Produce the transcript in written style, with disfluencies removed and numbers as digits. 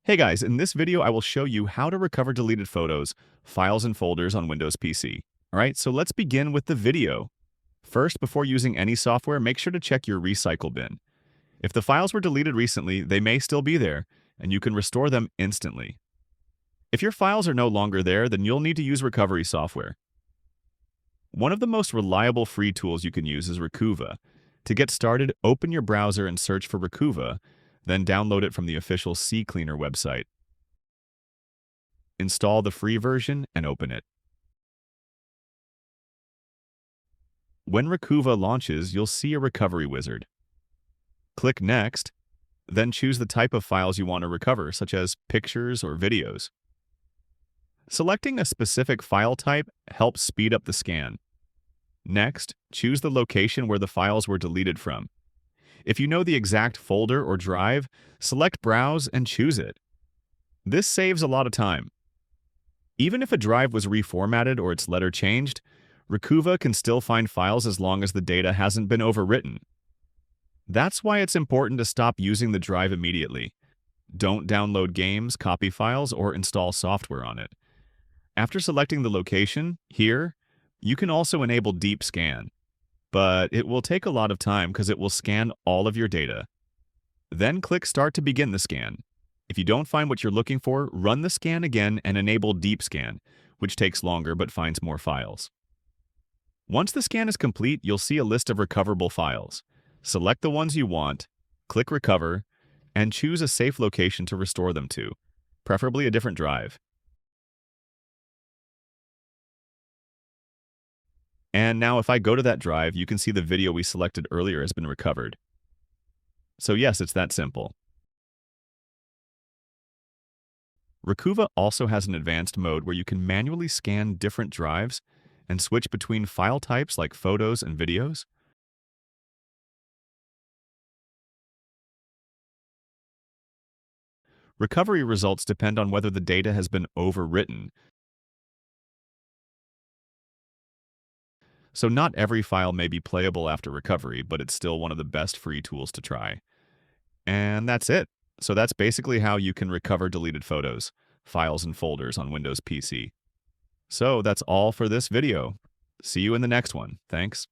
Hey guys, in this video I will show you how to recover deleted photos, files, and folders on Windows PC. Alright, so let's begin with the video. First, before using any software, make sure to check your recycle bin. If the files were deleted recently, they may still be there, and you can restore them instantly. If your files are no longer there, then you'll need to use recovery software. One of the most reliable free tools you can use is Recuva. To get started, open your browser and search for Recuva, then download it from the official CCleaner website. Install the free version and open it. When Recuva launches, you'll see a recovery wizard. Click Next, then choose the type of files you want to recover, such as pictures or videos. Selecting a specific file type helps speed up the scan. Next, choose the location where the files were deleted from. If you know the exact folder or drive, select Browse and choose it. This saves a lot of time. Even if a drive was reformatted or its letter changed, Recuva can still find files as long as the data hasn't been overwritten. That's why it's important to stop using the drive immediately. Don't download games, copy files, or install software on it. After selecting the location, here, you can also enable Deep Scan. But it will take a lot of time because it will scan all of your data. Then click Start to begin the scan. If you don't find what you're looking for, run the scan again and enable Deep Scan, which takes longer but finds more files. Once the scan is complete, you'll see a list of recoverable files. Select the ones you want, click Recover, and choose a safe location to restore them to, preferably a different drive. And now if I go to that drive, you can see the video we selected earlier has been recovered. So yes, it's that simple. Recuva also has an advanced mode where you can manually scan different drives and switch between file types like photos and videos. Recovery results depend on whether the data has been overwritten. So not every file may be playable after recovery, but it's still one of the best free tools to try. And that's it. So that's basically how you can recover deleted photos, files, and folders on Windows PC. So that's all for this video. See you in the next one. Thanks.